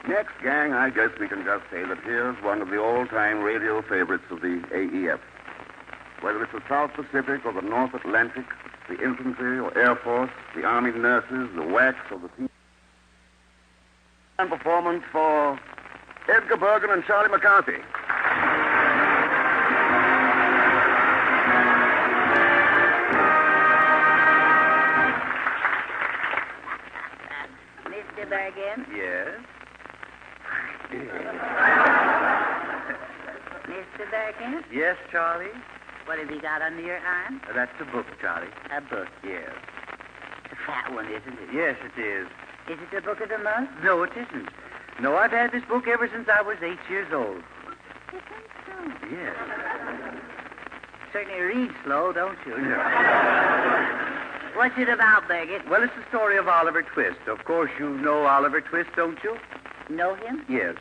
Next, gang, I guess we can just say that here's one of the all-time radio favorites of the AEF. Whether it's the South Pacific or the North Atlantic, the infantry or Air Force, the Army nurses, the WACs, or the people. And performance for Edgar, Bergan, and Charlie McCarthy. Mr. Bergan? Yes? Mr. Bergan? Yes, Charlie? What have you got under your arm? That's a book, Charlie. A book. Yes. It's a fat one, isn't it? Yes, it is. Is it the book of the month? No, it isn't. No, I've had this book ever since I was 8 years old. You think so? Yes. Certainly read slow, don't you? No. What's it about, Bergan? Well, it's the story of Oliver Twist. Of course, you know Oliver Twist, don't you? Know him? Yes.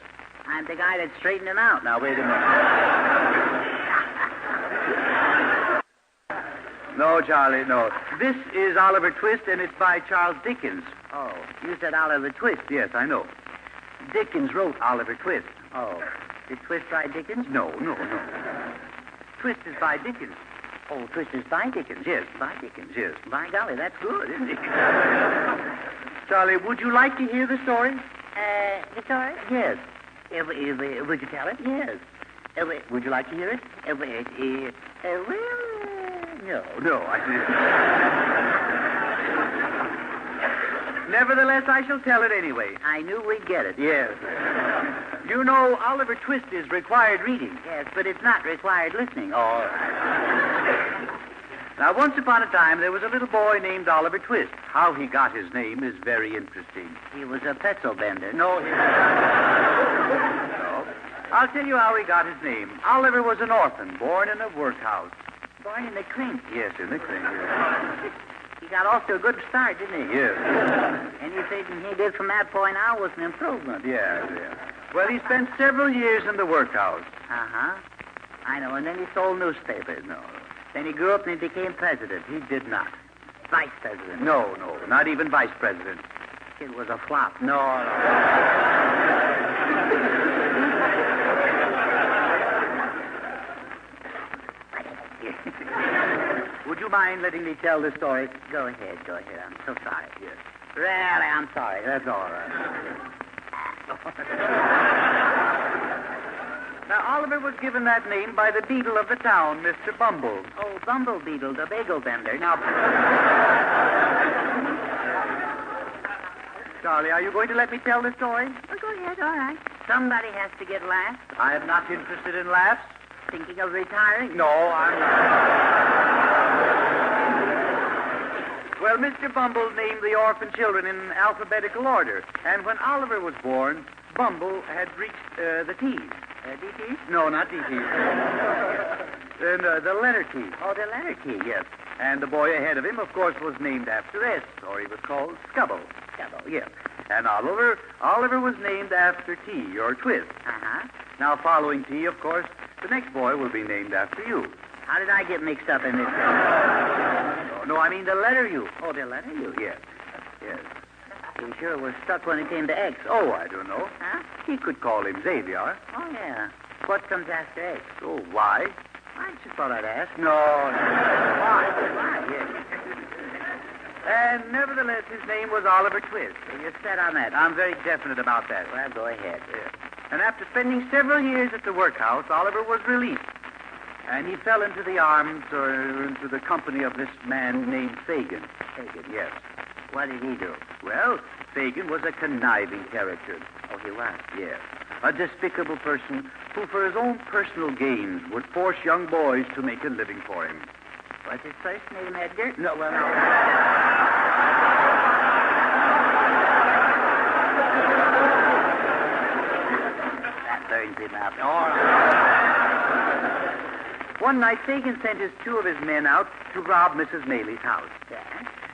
I'm the guy that straightened him out. Now, wait a minute. No, Charlie, no. This is Oliver Twist, and it's by Charles Dickens. Oh, you said Oliver Twist. Yes, I know. Dickens wrote Oliver Twist. Oh, did Twist by Dickens? No. Twist is by Dickens. Oh, Twist is by Dickens. Yes. By Dickens. Yes. By golly, that's good, isn't it? Charlie, would you like to hear the story? The story? Yes. Would you tell it? Yes. Would you like to hear it? No, I didn't. Nevertheless, I shall tell it anyway. I knew we'd get it. Yes. You know, Oliver Twist is required reading. Yes, but it's not required listening. Oh. Now, once upon a time, there was a little boy named Oliver Twist. How he got his name is very interesting. He was a pretzel bender. No. I'll tell you how he got his name. Oliver was an orphan, born in a workhouse. Born in the crink. Yes, in the crink. He got off to a good start, didn't he? Yes. Anything he did from that point on was an improvement. Yeah. Well, he spent several years in the workhouse. Uh-huh. I know, and then he sold newspapers. No. Then he grew up and he became president. He did not. Vice president. No, not even vice president. It was a flop. No. Would you mind letting me tell the story? Go ahead. I'm so sorry. Yes. Really, I'm sorry. That's all right. Now, Oliver was given that name by the beadle of the town, Mr. Bumble. Oh, Bumble Beetle, the bagel bender. Now, Charlie, are you going to let me tell the story? Oh, go ahead, all right. Somebody has to get laughs. I am not interested in laughs. Thinking of retiring? No, I'm not. Well, Mr. Bumble named the orphan children in alphabetical order. And when Oliver was born, Bumble had reached the T's. DTs? No, not DTs. The letter T. Oh, the letter T. Yes. And the boy ahead of him, of course, was named after S, or he was called Scubble. Scubble. Yes. And Oliver was named after T, or Twist. Uh-huh. Now, following T, of course, the next boy will be named after you. How did I get mixed up in this? No, I mean the letter U. Oh, the letter U? Yes. He sure was stuck when it came to X. Oh, I don't know. Huh? He could call him Xavier. Oh, yeah. What comes after X? Oh, why? I just thought I'd ask. No. Why? Yes. And nevertheless, his name was Oliver Twist. You set on that. I'm very definite about that. Well, go ahead. And after spending several years at the workhouse, Oliver was released. And he fell into the arms or into the company of this man named Fagin. Fagin? Yes. What did he do? Well, Fagin was a conniving character. Oh, he was? Yes. A despicable person who, for his own personal gains, would force young boys to make a living for him. Was his first name Edgar? No, well, no. That burns him up. All right. One night, Fagin sent two of his men out to rob Mrs. Maley's house. Yeah.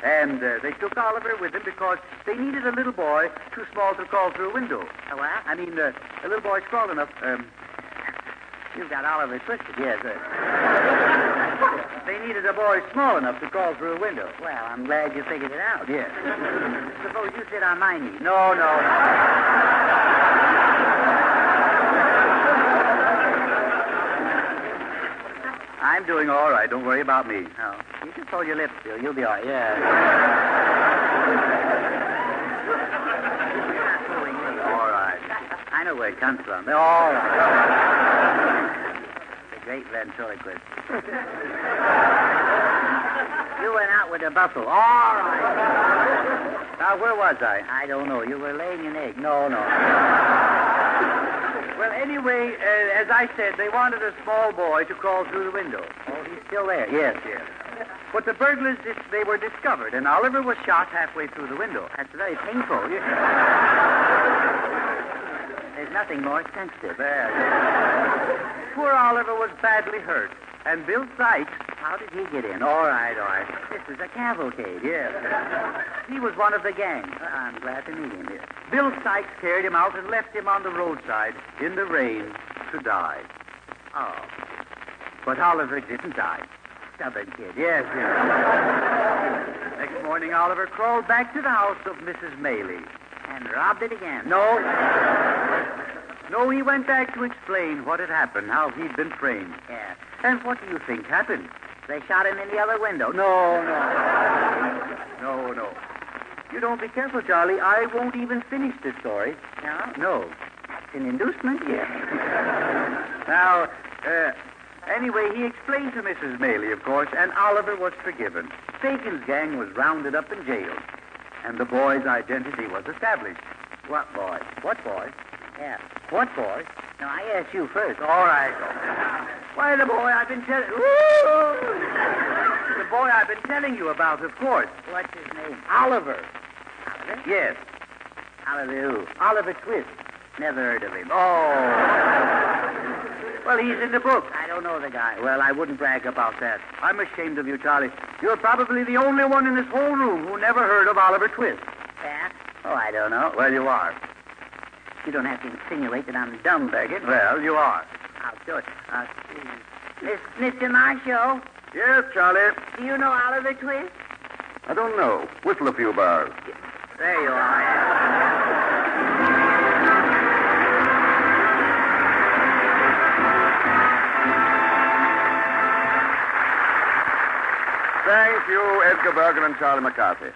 And they took Oliver with them because they needed a little boy too small to crawl through a window. A what? I mean, a little boy small enough. You've got Oliver twisted. Yes, they needed a boy small enough to crawl through a window. Well, I'm glad you figured it out. Yes. Suppose you sit on my knee. No. rolling all right. Don't worry about me. Oh, you just hold your lips still. You'll be all right. Yeah. All right. I know where it comes from. All right. The great ventriloquist. You went out with a buffalo. All right. Now, where was I? I don't know. You were laying an egg. No. Well, anyway, as I said, they wanted a small boy to crawl through the window. Oh, he's still there. Yes. But the burglars, they were discovered, and Oliver was shot halfway through the window. That's very painful. There's nothing more sensitive. Poor Oliver was badly hurt, and Bill Sykes... How did he get in? All right. This is a cavalcade. Yes. He was one of the gang. I'm glad to meet him here. Bill Sykes carried him out and left him on the roadside in the rain to die. Oh. But Oliver didn't die. Stubborn kid. Yes. Next morning, Oliver crawled back to the house of Mrs. Maley. And robbed it again. No, he went back to explain what had happened, how he'd been framed. Yeah. And what do you think happened? They shot him in the other window. No. You don't be careful, Charlie. I won't even finish this story. No. That's an inducement. Yes. Now, anyway, he explained to Mrs. Maley, of course, and Oliver was forgiven. Fagin's gang was rounded up and jailed, and the boy's identity was established. What boy? What boy? Yeah. What boy? No, I asked you first. All right. Why, the boy I've been telling... The boy I've been telling you about, of course. What's his name? Oliver. Oliver? Yes. Oliver who? Oliver Twist. Never heard of him. Oh. Well, he's in the book. I don't know the guy. Well, I wouldn't brag about that. I'm ashamed of you, Charlie. You're probably the only one in this whole room who never heard of Oliver Twist. Yeah? Oh, I don't know. Well, you are. You don't have to insinuate that I'm dumb, Bergan. Well, you are. I'll show it. Mr. Marshall, Yes, Charlie. do you know Oliver Twist? I don't know. Whistle a few bars. There you are. Thank you, Edgar, Bergan, and Charlie McCarthy.